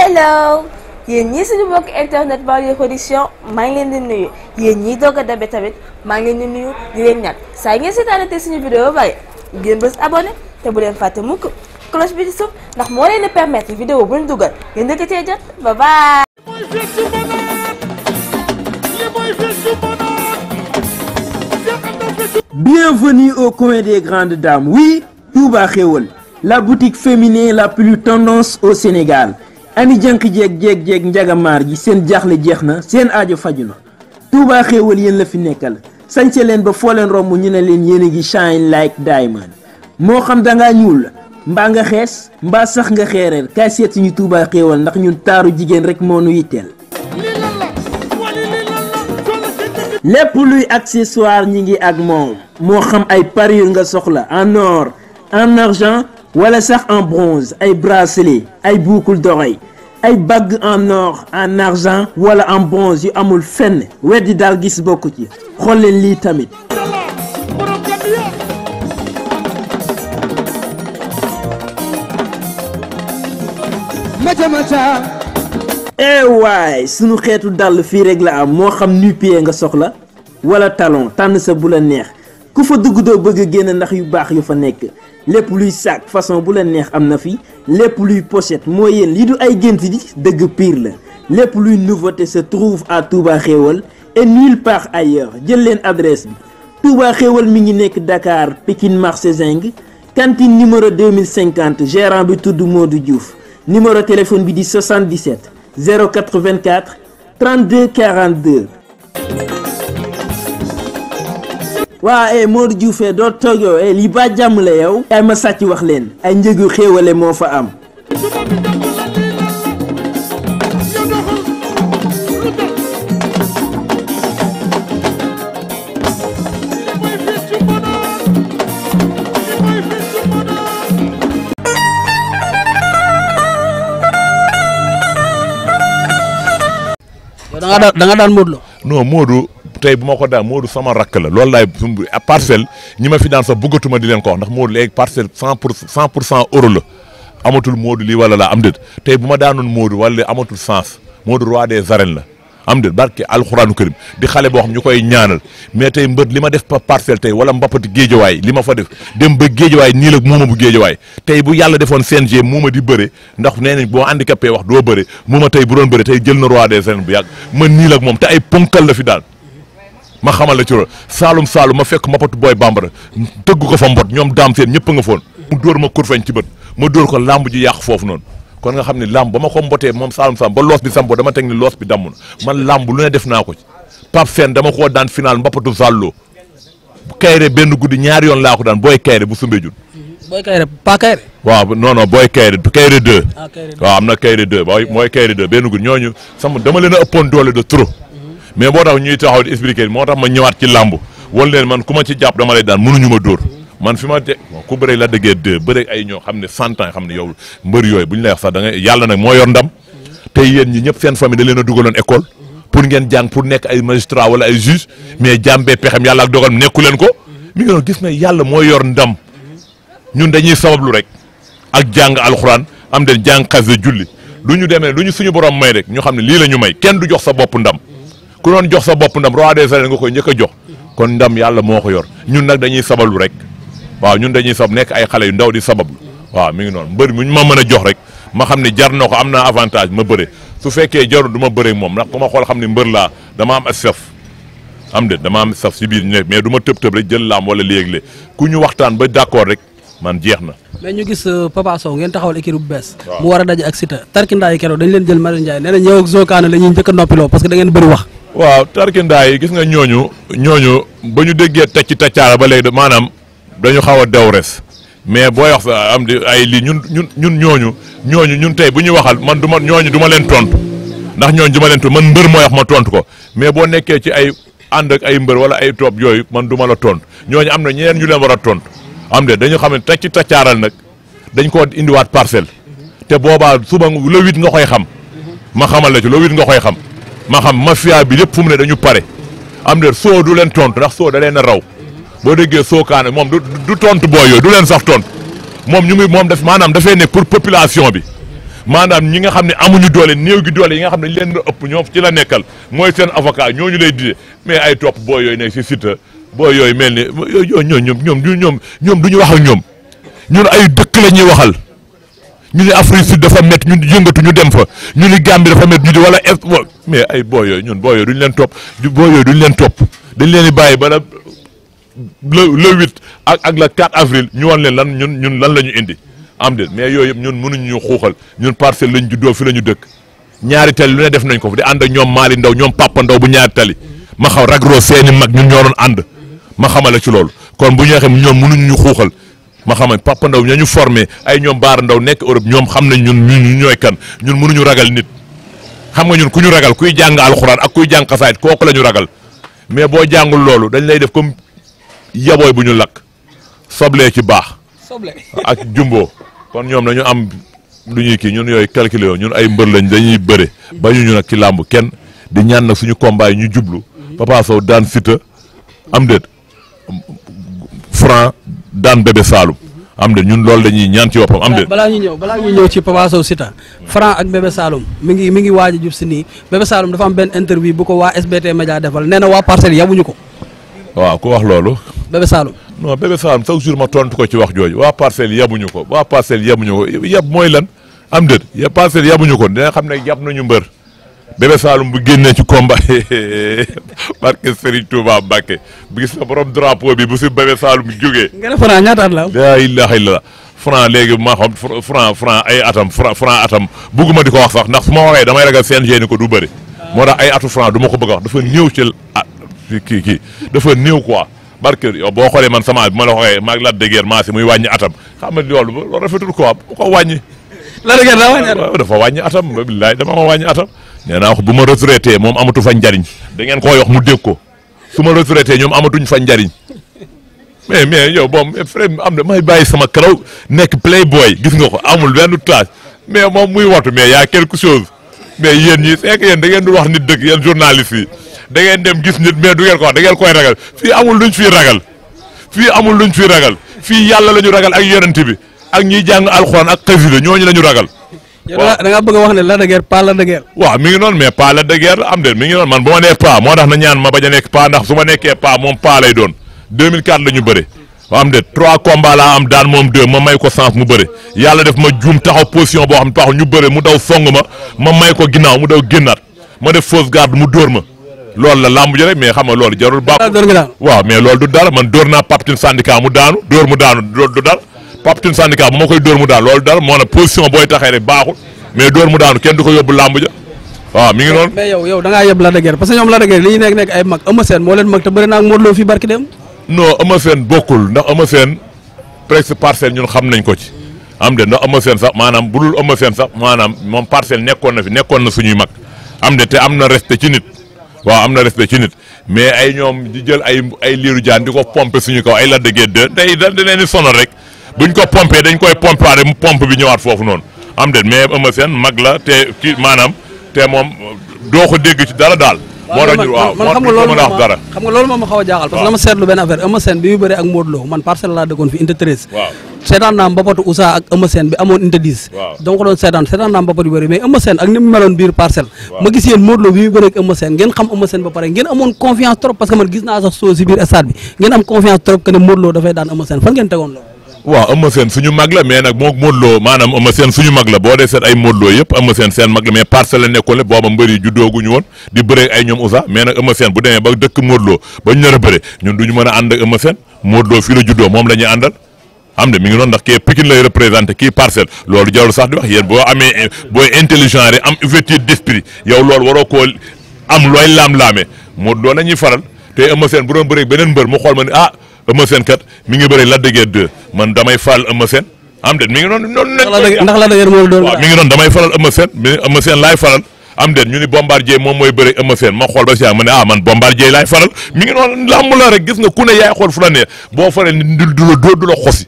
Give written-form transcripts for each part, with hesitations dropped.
hello yéen ñii suñu mbokk internet Banlieue production maa ngi leen di nuyu yéen ñii doog a dabe tamit maa ngi leen di nuyu di leen ñaan saa ngeen seetaanate suñu vidéo ba ngeen bës abonné te bu leen fàtte mukk cloche bi di suuf ndax moo leen di permettre vidéo bu ñu dugal ngeen dëkk cee jot bye bye. Bienvenue au coin des grandes dames. Oui, Touba Xéwal, la boutique féminine la plus tendance au Sénégal. Ani jank jeeg njagamaar ji seen jaaxle jeex na seen aajo faju na. Touba Xéwal yéen la fi nekkal. sañse leen ba foo leen romb ñu ne leen yéen a ngi shine like diamond. moo xam da ngaa ñuul mbaa nga xees mbaa sax nga xeereer kaay seet suñu Touba Xéwal ndax ñun taaru jigéen rek moo nu yitteel. lépp luy accessoire ñi ngi ak moom moo xam ay parure nga soxla en or en argent wala sax en bronze ay bracelet ay boucle d'oreille ay bague en or en argent wala en bronze yu amul fenn weddi daal gis bokku ci xool leen lii tamit. waay sunu xeetu dàll fii rek la am moo xam nu-pied nga soxla wala talon tànn sa bu la neex ku fa dugg doo bëgg a génn ndax yu baax yu fa nekk lépp luy sac façon bu la neex am na fi lépp luy pochette moo yéen lii du ay gént di dëgg pire la lépp luy nouveauté se trouve à Touba Xéwal et nulle part ailleurs jël leen adresse bi Touba Xéwal mi ngi nekk Dakar Pikine marché Zinc cantine numéro 2050 gérant bi tudd Modou Diouf numéro téléphone bi di 77 084 32 42. waa Modou Diouf doo toog yow lii ba jàmm la yow. ay ma sàcc wax leen ay njëgu xéewale moo fa am. da nga daan Modou Lo. non Modou tey bu ma ko daan Modou sama rakk la loolu laay parcelle ñi ma fi daan sax bëggatuma di leen ko wax ndax Modou léegi parcelle 100% euro la amatul Modou lii wala laa am déet tey bu ma daanoon Modou wala amatul sens Modou roi des arènes la am déet barke alxuraanu karim di xale boo xam ñu koy ñaanal mais tey mbër li ma def parcelle tey wala mbappati géejawaay li ma fa def dem ba géejawaay nii la muuma bu géejawaay tey bu yàlla defoon CNG muuma di bëre ndax nee nañ boo handicapé wax doo bëre muuma tey bu doon bëre tey jël na roi des arènes bu yàgg man nii la moom te ay ponkal la fi daal ma xamal la ci loolu saalum ma fekk mbappatu booy bambara tëgg ko fa mbot ñoom daam seen ñëpp nga foon mu dóor ma kurfeñ ci bët ma dóor ko làmb ji yàq foofu noonu kon nga xam ne làmb ba ma ko mbotee moom saalum ba loos bi sambo dama teg ni loos bi damm na man làmb lu ne def naa ko ci Pape Sène dama koo daan final mbappatu Zallo Kayre benn guddi ñaari yoon laa ko daan booy Kayre bu Soumbédioune. booy Kayre pas Kayre. waaw non booy Kayre 2. waaw am na Kayre 2 mooy Kayre 2 benn guddi ñooñu sama dama leen a ëppoon doole de trop mais boo tax ñuy taxaw di expliquer moo tax ma ñëwaat ci làmb wala leen man ku ma ci jàpp dama lay daan mënuñu ma dóor man fi ma ku bëre la dëggee 2 bëre ay ñoo xam ne 100 ans xam ne yow mbër yooyu bu ñu lay wax sax da nga yàlla nag moo yor ndam tey yéen ñi ñëpp seen famille da leen a dugaloon école pour ngeen jàng pour nekk ay magistrat wala ay juge mais jàmbee pexem yàlla ak dogal nekku leen ko mi ngi doon gis na yàlla moo yor ndam ñun dañuy sabablu rek ak jàng alxuraan am den jàng xasida julli lu ñu demee lu ñu suñu borom may rek ñu xam ne lii la ñu may kenn du jox sa bopp ndam ku doon jox sa bopp ndam roi des arènes nga koy njëkk a jox kon ndam yàlla moo ko yor ñun nag dañuy sabablu rek waaw ñun dañuy sab nekk ay xale yu ndaw di sabablu waaw mi ngi noonu mbër mu ñu ma mën a jox rek ma xam ne jar na ko am naa avantage ma bëre su fekkee jarul du ma bëre moom ndax ku ma xool xam ne mbër laa dama am saf am de dama am saf si biir ñu mais du ma tëb rek jël laam wala léeg-léeg ku ñu waxtaan ba d'accord rek man jeex na. mais ñu gis Papa Sow ngeen taxawal équipe bu bees. mu war a daje ak Siteu Tarkinda yi keroog dañ leen jël Mari Ndiaye nee na ñëw ak Zokane la ñuy njëkk a noppiloo parce que da ngeen bëri wax. waaw Tarkinda yi gis nga ñooñu ba ñu déggee tacc taccaara ba léegi maanaam dañu xaw a daw res mais booy wax sa am di ay lii ñun ñun tey bu ñu waxal man du ma ñooñu du ma leen tontu ndax ñooñu du ma leen tontu man mbër mooy wax ma tontu ko mais boo nekkee ci ay ànd ak ay mbër wala ay topp yooyu man du ma la tontu ñooñu am na ñeneen ñu leen war a tontu am de dañu xam ne tacc taccaaral nag dañ koo indiwaat parcelle te boobaa suba le 8 nga koy xam ma xamal la ci le 8 nga koy xam ma xam mafia bi lépp fu mu ne dañu pare am de soo du leen tontu ndax soo da leen a raw. boo déggee Sokane moom du tontu booy yooyu du leen sax tontu moom ñu ngi moom def maanaam dafay nekk pour population bi maanaam ñi nga xam ne amuñu doole néew gi doole yi nga xam ne leen ëpp ñoom ci la nekkal mooy seen avocat ñooñu lay didee mais ay topp boo yooyu nekk si site boo yooyu mel ni ñoom du ñu wax ak ñoom ñun ay dëkk la ñuy waxal ñu ni Afrique Sud dafa métti ñun yëngatu ñu dem fa ñu ni Gambie dafa métti ñu di wala est mais ay boo yooyu ñun boo yooyu duñ leen topp dañ leen di bàyyi ba le 8 ak le 4 avril ñu wan leen ñun lan la ñu indi am de mais yooyu yëpp ñun mënuñu ñu xuuxal ñun parcelle lañ juddoo fi la ñu dëkk ñaari tali lu ne def nañ ko fi di ànd ak ñoom Mali Ndaw ñoom Papa Ndaw bu ñaari tali ma xaw ragroo seeni mag ñun ñoo doon ànd ma xamale ci loolu kon bu ñu waxee ñoom mënuñu ñu xuuxal ma xamal Papa Ndaw ña ñu formé ay ñoom Baara Ndaw nekk Europe ñoom xam nañ ñun ñooy kan ñun mënuñu ragal nit xam nga ñun ku ñu ragal kuy jàng alxuraan ak kuy jàng xasaayit kooku la ñu ragal mais boo jàngul loolu dañ lay def comme yabooy bu ñu lakk soblee ci baax ak jumbo kon ñoom dañu am lu ñuy kii ñun yooyu calculé yoo ñun ay mbër lañ dañuy bëre bañu ñu nag ci làmb kenn di ñaan nag suñu combat yi ñu jublu Papa Sow daan Siteu am déet Franc daan Bébé Saloum am déet ñun loolu dañuy ñaan ci woppam am déet balaa ñu ñëw ci Papa Sow Siteu Franc ak Bébé Saloum mi ngi waaj a jub si nii Bébé Saloum dafa am benn interview bu ko waa SBT Média defal nee na waa Parcelles yabuñu ko waaw ku wax loolu Bébé Saloum non Bébé Saloum chaque jour ma tontu ko ci wax jooju waa Parcelles yabuñu ko yab mooy lan am déet ya Parcelles yabuñu ko dina xam ne yab nañu mbër Bébé Saloum bu génnee ci combat barke Serigne Touba Mbacké bu gis nga borom drapeau bi bu si Bébé Saloum jógee. nga ne Franc ñaata at la. laa ilaaha illallaah Franc léegi maa xam Franc ay atam Franc atam bugguma di ko wax sax ndax su ma waxee damay ragal CNG ni ko du bëri. moo tax ay atu Franc du ma ko bëgg a wax dafa néew ci kii dafa néew quoi. barke yow boo xoolee man sama bi ma la waxee maag la dëgër maa si muy wàññi atam xam nga loolu rafetul quoi bu ko wàññi. la dëgër daa wàññi atam dafa wàññi atam billaay dama ma wàññi atam. nee naa wax bu ma retraité moom amatu fa njariñ da ngeen koo wax mu dégg ko su ma retraité ñoom amatuñ fa njariñ mais yow moom frère am na may bàyyi sama karaw nekk playboy gis nga ko amul benn tâche mais moom muy watu mais y a quelque chose mais yéen ñi c'est que yéen da ngeen dul wax nit dëgg yéen journaliste yi da ngeen dem gis nit mais du ngeen ko wax da ngeen koy ragal fii amul luñ fiy ragal fii yàlla la ñu ragal ak yonent bi ak ñiy jàng alxuraan ak xasida ñooñu la ñu ragal. da nga bëgg a wax ne la de guerre pas la de guerre. waaw mi ngi noonu mais pas la de guerre am de mi ngi noonu man bu ma nee pas moo tax na ñaan ma bañ a nekk pas ndax su ma nekkee pas moom pas lay doon 2004 la ñu bëre am de 3 combats laa am daan moom 2 ma may ko sens mu bëre yàlla def ma juum taxaw position boo xam ne taxaw ñu bëre mu daw song ma may ko ginnaaw mu daw génnaat ma def fausse garde mu dóor ma loolu la làmb ji rek mais xam nga loolu jarul baax waaw mais loolu du dara man dóor naa Paptine syndicat mu daanu dóor mu daanu du dara Paptine syndicat bu ma koy dóor mu daanu loolu dara moo na position booy taxee rek baaxul mais dóor mu daanu kenn du ko yóbbu làmb ja waaw mi ngi noonu mais yow da ngaa yeb la de guerre parce que ñoom la de guerre li ñu nekk ay mag Eumeu Sène moo leen mag te bëri naa ak Modou Lo fii barki dem non Eumeu Sène bokkul ndax Eumeu Sène presque parcelle ñun xam nañ ko ci am de ndax Eumeu Sène sax maanaam budul Eumeu Sène sax maanaam moom parcelle nekkoon na suñuy mag am de te am na respect ci nit waaw am na respect ci nit mais ay ñoom di jël ay liiru jaan di ko pomper suñu kaw ay la de guerre de tey da leen di sonal rek buñ ko pompé dañ koy pompaare mu pompe bi ñëwaat foofu noonu am de mais Eumeu Sène mag la te kii maanaam te moom doo ko dégg ci dara daal. moo tax ñu waaw man xam nga loolu xam nga loolu moom ma xaw a jaaxal. parce que dama seetlu benn affaire Eumeu Sène bi mu bëree ak Modou Lo man parcelle laa dëkkoon fi unité 13. waaw seetaan naa mbapatu Ousa ak Eumeu Sène bi amoon unité 10. waaw dama ko doon seetaan naa mbapat yu bëri mais Eumeu Sène ak ni mu meloon biir parcelle. ma gis yéen Modou Lo bi mu bëree ak Eumeu Sène ngeen xam Eumeu Sène ba pare ngeen amoon confiance trop parce que man gis naa sax soo si biir stade bi ngeen am confiance trop que ne Modou Lo dafay daan Eumeu Sène fan ngeen tegoon loolu. waaw Eumeu Sène suñu mag la mais nag moom Modou Lo maanaam Eumeu Sène suñu mag la boo dee seet ay Modou Lo yëpp Eumeu Sène seen mag la mais parcelle la nekkoon le booba mbër yi juddooguñu woon di bëre ay ñoom Ousa mais nag Eumeu Sène bu demee ba dëkk Modou Lo ba ñu nar a bëre ñun duñu mën a ànd ak Eumeu Sène Modou Lo fii la juddoo moom la ñuy àndal am de mi ngi noonu ndax kii Pikine lay représenté kii parcelle loolu jarul sax di wax yéen boo amee booy intelligent rek am ouverture d'esprit yow loolu waroo koo am looy laam-laamee Modou Lo la ñuy faral te Eumeu Sène bu doon bëre beneen mbër mu xool ma ne ah Eumeu Sène kat mi ngi bëri Lac de Guiers 2 man damay faral Eumeu Sène am de mi ngi noonu ndax Lac de Guiers moo doon waaw mi ngi noonu damay faral Eumeu Sène Eumeu Sène laay faral am de ñu ni Bombardier moom mooy bëri Eumeu Sène ma xool ba si ma ne ah man Bombardier laay faral mi ngi noonu làmb la rek gis nga ku ne yaay xool fu la ne boo faral ni du la xosi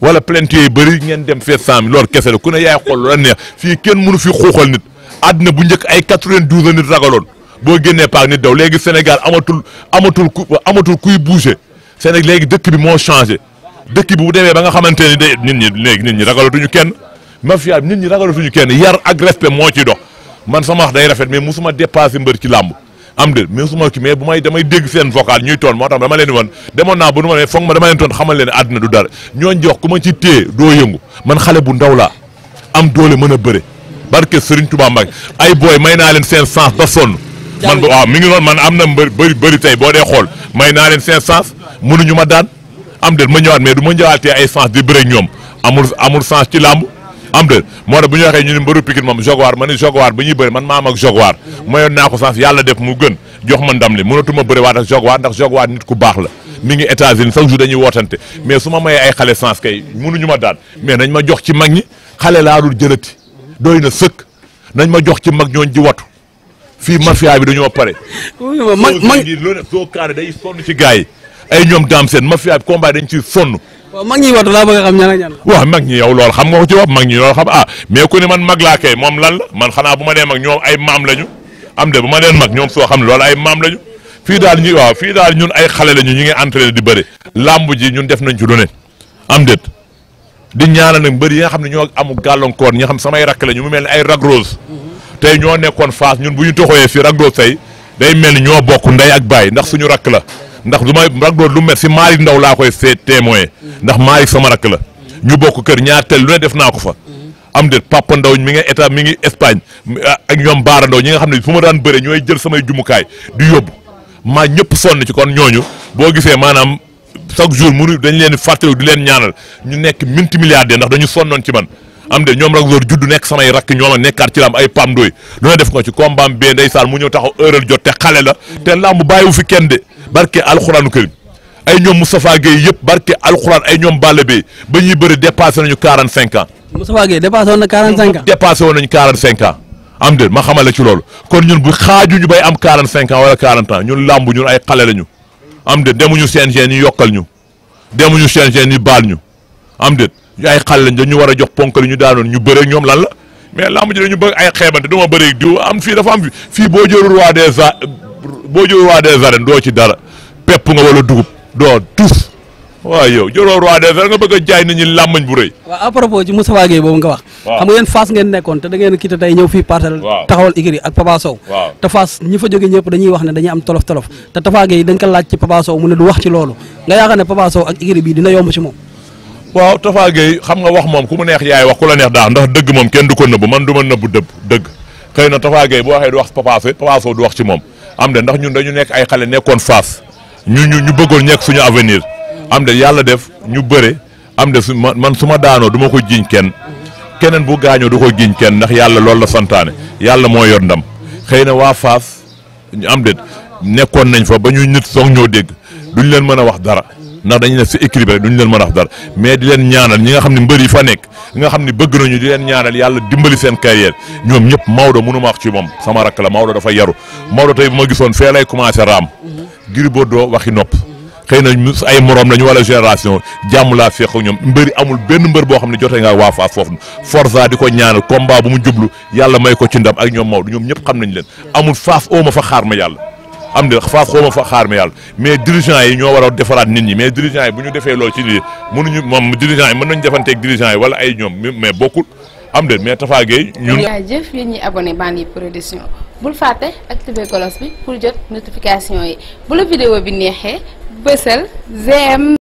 wala plainte yi bëri ngeen dem feet 100 000 loolu kese la ku ne yaay xool lu la neex fii kenn mënu fi xuuxal nit àddina bu njëkk ay 92 nit ragaloon boo génnee paak nit daw léegi Sénégal amatul kuy bouger Sénégal léegi dëkk bi moo changé dëkk bi bu demee ba nga xamante ni de nit ñi ragalatuñu kenn mafia nit ñi ragalatuñu kenn yar ak respect moo ci dox man sama wax day rafet mais musuma dépassé mbër ci làmb am de mais musuma ki mais bu may damay dégg seen vocal ñuy toon moo tax dama leen di woon demoon naa bu nu ma ne foog ma dama leen toon xamal leen àdduna du dara ñooñ jox ku ma ci téye doo yëngu man xale bu ndaw laa am doole mën a bëre barke Serigne Touba Mbacke ay booy may naa leen seen sens ba sonn man waaw mi ngi noonu man am na bëri tey boo dee xool may naa leen seen sens mënuñu ma daan am de ma ñëwaat mais du ma ñëwaatee ay sens di bëre ñoom amul sens ci làmb am de moo tax bu ñu waxee ñu ne mbëru Pikine moom Jaguar ma ne Jaguar ba ñuy bëri man maam ak Jaguar mayoon naa ko sens yàlla def mu gën jox ma ndam li mënatuma bëri waat ak Jaguar ndax Jaguar nit ku baax la mi ngi États-Unis chaque jour dañuy wootante mais su ma mayee ay xale sens kay mënuñu ma daan mais nañ ma jox ci mag ñi xale laa dul jëlati doy na sëkk nañ ma jox ci mag ñooñ ji watu fii mafia bi dañoo pare mag lu ne soo kaane day sonn ci gars yi ay ñoom daam seen mafia bi combat dañ ci sonn waaw mag ñi watu laa bëgg a xam ñan ak ñan waaw mag ñi yow loolu xam nga ko ci wax mag ñi loolu xam mais ku ne man mag laa kay moom lan la man xanaa bu ma dee mag ñoom ay maam lañu am de bu ma deen mag ñoom soo xam ne loolu ay maam lañu fii daal ñun ay xale lañu ñu ngi entraîné di bëri lamb ji ñun def nañ ci lu ne am déet di ñaanal nag mbëri yi nga xam ne ñoo amu gàllankoor ñi nga xam samay rakk lañu mu mel ni ay Ragrose tey ñoo nekkoon Fass ñun bu ñu toxoyee fii Ragrose tey day mel ni ñoo bokk ndey ak baay ndax suñu rakk la ndax du may Ragrose lu mel si Malick Ndaw laa koy seet témoin ndax Malick sama rakk la ñu bokk kër ñaar tel lu ne def naa ko fa am déet Papa Ndaw mi ngi état mi ngi Espagne ak ñoom Baara Ndaw ñi nga xam ne fu ma daan bëre ñooy jël samay jumukaay di yóbbu maa ñëpp sonn ci kon ñooñu boo gisee maanaam chaque jour mënu dañ leen fàttaliku di leen ñaanal ñu nekk multimilliardaire ndax dañu sonnoon ci man am de ñoom Ragrose juddu nekk samay rakk ñoom a nekkaat ci lamb ay Pam Ndoy lu ne def nga ci combat bee ndeysaan mu ñëw taxaw heure jot te xale la te lamb bàyyiwu fi kenn de barke alxuraanu karim ay ñoom Moustapha Gueye yëpp barke alxuraan ay ñoom Balla Bey ba ñuy bëri dépassé nañu 45 ans. Moustapha Gueye dépassé woon na 45 ans. dépassé woon nañu 45 ans am de ma xamale ci loolu kon ñun bu xaajuñu bay am 45 ans wala 40 ans ñun lamb ñun ay xale lañu am de demuñu CNG ñu yokkal ñu demuñu CNG ñu baal ñu am de ay xale lañ dañu war a jox ponkal ñu daanoon ñu bëre ñoom lan la mais lamb ji dañu bëgg ay xeebante du ma bëre diw am fii dafa am fii boo jëlul roi des arènes doo ci dara pepp nga wala dugub doo tus waaw yow jëloo roi des arènes nga bëgg a jaay nit ñi làmmañ bu rëy. waaw à propos ci Moustapha Gueye boobu nga wax. xam nga yéen Fass ngeen nekkoon te da ngeen quitté tey ñëw fii Parcelles. taxawal Igri ak Papa Sow. te Fass ñi fa jóge ñëpp dañuy wax ne dañuy am tolof te Moustapha Gueye dañ ko laaj ci Papa Sow mu ne du wax ci loolu nga yaakaar ne Papa Sow ak Igri bii dina yomb ci moom. waaw Moustapha Gueye xam nga wax moom ku mu neex yaay wax ku la neex daal ndax dëgg moom kenn du ko nëbb man du ma nëbb dëgg xëy na Moustapha Gueye bu waxee du wax Papa Sow du wax ci moom am de ndax ñun dañu nekk ay xale nekkoon Fass ñu bëggoon nekk suñu avenir am de yàlla def ñu bëre am de man su ma daanoo du ma ko jiiñ keneen bu gaañoo du ko jiiñ kenn ndax yàlla loolu la santaane yàlla moo yor ndam xëy na waa Fass ñu am de nekkoon nañ fa ba ñu nit soog ñoo dégg duñ leen mën a wax dara ndax dañu ne si équilibre duñ leen mën a wax dara mais di leen ñaanal ñi nga xam ne mbër yi fa nekk nga xam ne bëgg nañu di leen ñaanal yàlla dimbali seen carrière ñoom ñëpp Maodo mënu ma wax ci moom sama rakk la Maodo dafa yaru Maodo tey bu ma gisoon fee lay commencé raam Gris Bordeaux waxi nopp xëy na ay morom lañu wala génération jàmm laa fekk ñoom mbëri amul benn mbër boo xam ne jotee nga waa Fass foofu Forza di ko ñaanal combat bu mu jublu yàlla may ko ci ndam ak ñoom Maodo ñoom ñëpp xam nañ leen amul Fass oo ma fa xaar ma yàlla am de Fass xoo ma fa xaar ma yàlla mais dirigeants yi ñoo war a defaraat nit ñi mais dirigeants yi bu ñu defee loolu ci lii mënuñu moom dirigeants yi mën nañu defanteeg dirigeants yi wala ay ñoom mais bokkul am de mais Moustapha Gueye ñun. jaajëf yéen ñi abonné Banlieue Production bul fàtte activer cloche bi pour jot notification yi bu la vidéo bi neexee bësal j'aime